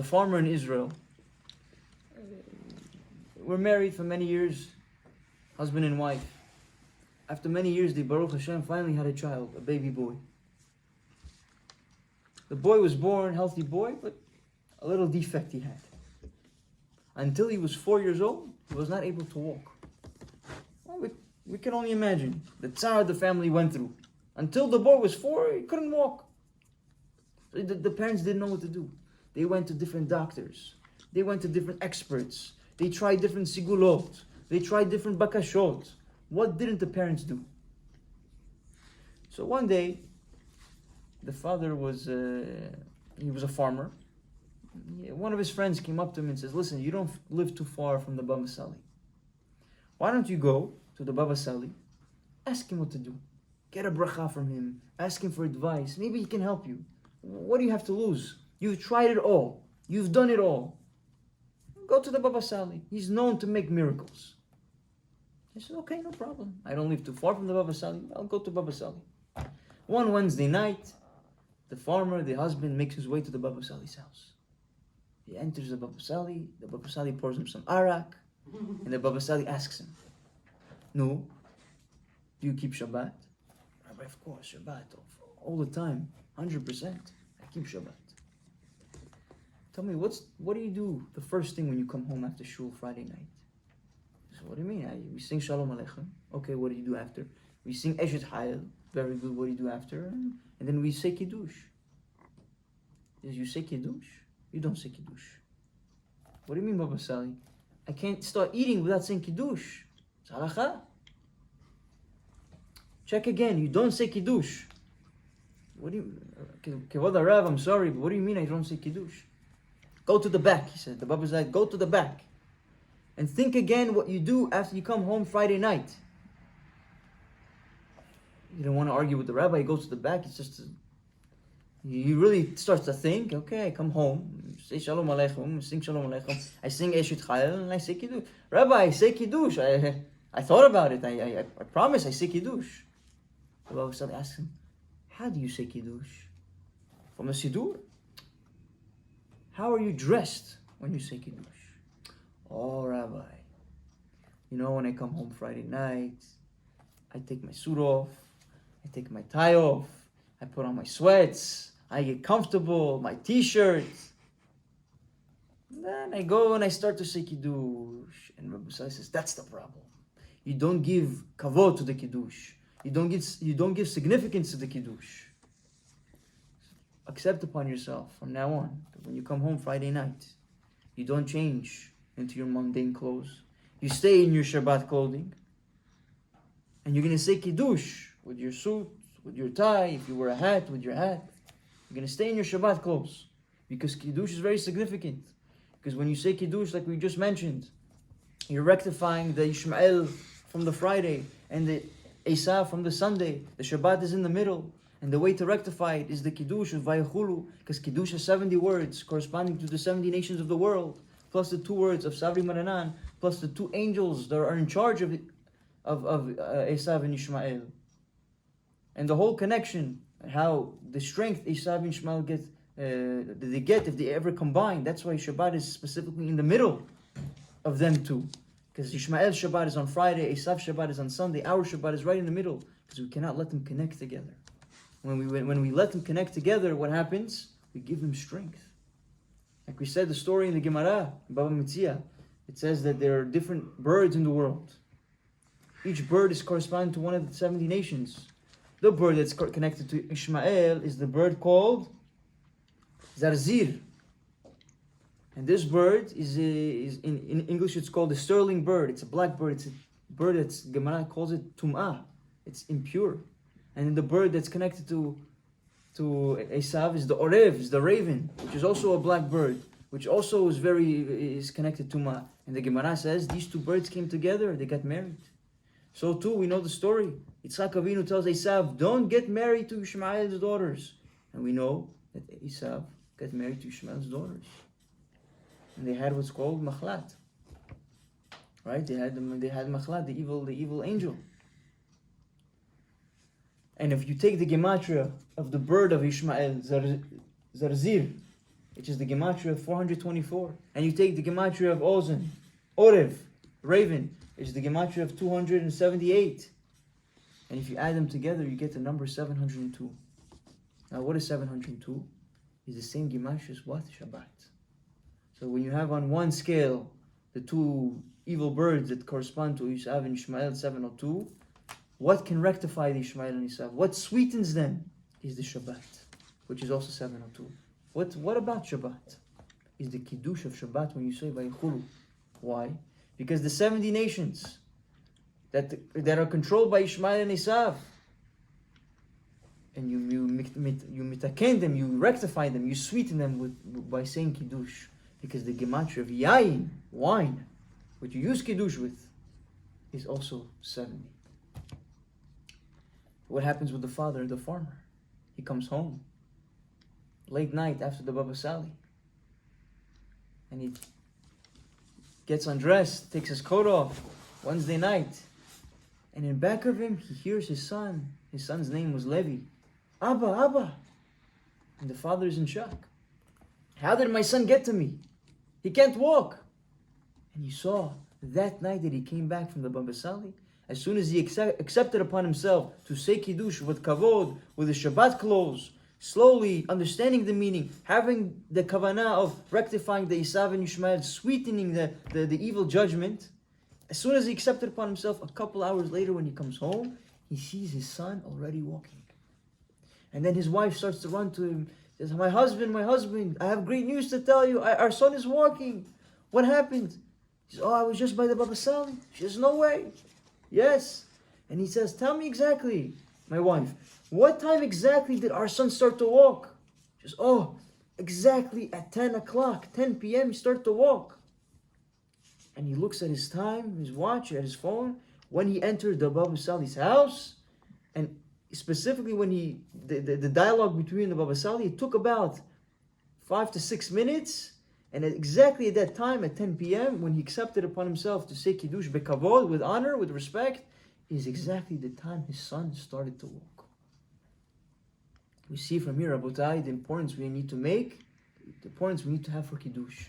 a farmer in Israel. We're married for many years, husband and wife. After many years, they, Baruch Hashem, finally had a child, a baby boy. The boy was born, healthy boy, but a little defect he had. Until he was 4 years old, he was not able to walk. Well, we can only imagine the tzar the family went through. Until the boy was 4, he couldn't walk. The parents didn't know what to do. They went to different doctors. They went to different experts. They tried different sigulot. They tried different bakashot. What didn't the parents do? So one day, the father was a farmer. One of his friends came up to him and says, listen, you don't live too far from the BabaSali. Why don't you go to the BabaSali, ask him what to do. Get a bracha from him, ask him for advice. Maybe he can help you. What do you have to lose? You've tried it all. You've done it all. Go to the BabaSali. He's known to make miracles. I said, okay, no problem. I don't live too far from the BabaSali. I'll go to BabaSali. One Wednesday night, the farmer, the husband, makes his way to the BabaSali's house. He enters the BabaSali pours him some arak, and the BabaSali asks him, no, do you keep Shabbat? Rabbi, of course, Shabbat, all the time, 100%, I keep Shabbat. Tell me, what do you do the first thing when you come home after shul Friday night? So what do you mean? We sing Shalom Aleichem. Okay, what do you do after? We sing Eshet Hayel. Very good, what do you do after? And then we say Kiddush. Yes, you say Kiddush? You don't say Kiddush. What do you mean, BabaSali? I can't start eating without saying Kiddush. It's halakha. Check again, you don't say Kiddush. What do you... Kevod Rav, I'm sorry, but what do you mean I don't say Kiddush? Go to the back, he said. The BabaSali, go to the back. And think again what you do after you come home Friday night. You don't want to argue with the rabbi, he goes to the back, it's just... He really starts to think, okay, I come home, say Shalom Aleichem, sing Shalom Aleichem, I sing Eshet Chayil, and I say Kiddush. Rabbi, I say Kiddush. I thought about it. I promise I say Kiddush. The BabaSali asks him, how do you say Kiddush? From the Siddur? How are you dressed when you say Kiddush? Oh, Rabbi, you know, when I come home Friday night, I take my suit off, I take my tie off, I put on my sweats, I get comfortable, my t-shirt. Then I go and I start to say Kiddush. And BabaSali says, that's the problem. You don't give kavod to the Kiddush. You don't give significance to the Kiddush. Accept upon yourself from now on that when you come home Friday night, you don't change into your mundane clothes. You stay in your Shabbat clothing. And you're going to say Kiddush with your suit, with your tie, if you wear a hat, with your hat. You're going to stay in your Shabbat clothes. Because Kiddush is very significant. Because when you say Kiddush, like we just mentioned, you're rectifying the Ishmael from the Friday and the Esav from the Sunday. The Shabbat is in the middle. And the way to rectify it is the Kiddush of Vayachulu. Because Kiddush has 70 words corresponding to the 70 nations of the world. Plus the 2 words of Savri Maranan. Plus the 2 angels that are in charge of Esav and Ishmael. And the whole connection, how the strength Esav and Ishmael get if they ever combine. That's why Shabbat is specifically in the middle of them two. Because Ishmael's Shabbat is on Friday, Esav's Shabbat is on Sunday, our Shabbat is right in the middle. Because we cannot let them connect together. When we let them connect together, what happens? We give them strength. Like we said the story in the Gemara, Baba Metzia, it says that there are different birds in the world. Each bird is corresponding to one of the 70 nations. The bird that's connected to Ishmael is the bird called Zarzir. And this bird is in English it's called the sterling bird. It's a black bird. It's a bird that's, Gemara calls it Tum'ah. It's impure. And then the bird that's connected to Esav is the Orev, is the raven, which is also a black bird, which also is connected to Tum'ah. And the Gemara says these 2 birds came together, they got married. So too, we know the story. Yitzchak Aminov tells Esav, don't get married to Ishmael's daughters. And we know that Esav got married to Ishmael's daughters. And they had what's called Machlat. Right? They had Machlat, the evil angel. And if you take the gematria of the bird of Ishmael, Zarzir, which is the gematria of 424, and you take the gematria of Ozen, Orev, raven, which is the gematria of 278, and if you add them together, you get the number 702. Now, what is 702? Is the same gematria as what? Shabbat. So when you have on one scale the two evil birds that correspond to Esav and Ishmael, 702, what can rectify the Ishmael and Esav? What sweetens them is the Shabbat, which is also 702. What about Shabbat? Is the Kiddush of Shabbat when you say Vayichulu. Why? Because the 70 nations that are controlled by Ishmael and Esav, and you mitaken them, you rectify them, you sweeten them by saying Kiddush. Because the gematria of yain, wine, which you use Kiddush with, is also 70. What happens with the father, the farmer? He comes home late night after the BabaSali, and he gets undressed, takes his coat off, Wednesday night, and in back of him he hears his son. His son's name was Levi. Abba, Abba. And the father is in shock. How did my son get to me? He can't walk. And you saw that night that he came back from the BabaSali, as soon as he accepted upon himself to say Kiddush with kavod, with the Shabbat clothes, slowly understanding the meaning, having the kavanah of rectifying the Esav and Ishmael, sweetening the evil judgment. As soon as he accepted upon himself, a couple hours later when he comes home, he sees his son already walking. And then his wife starts to run to him, says, my husband, I have great news to tell you. Our son is walking. What happened? He says, I was just by the BabaSali. She says, no way. Yes. And he says, tell me exactly, my wife, what time exactly did our son start to walk? She says, exactly at 10 o'clock, 10 p.m. he started to walk. And he looks at his time, his watch, at his phone, when he entered the BabaSali's house, and specifically when the dialogue between the BabaSali, it took about 5 to 6 minutes, and exactly at that time, at 10 p.m., when he accepted upon himself to say Kiddush bekavod, with honor, with respect, is exactly the time his son started to walk. We see from here, Rabotai, the importance we need to make, the importance we need to have for Kiddush.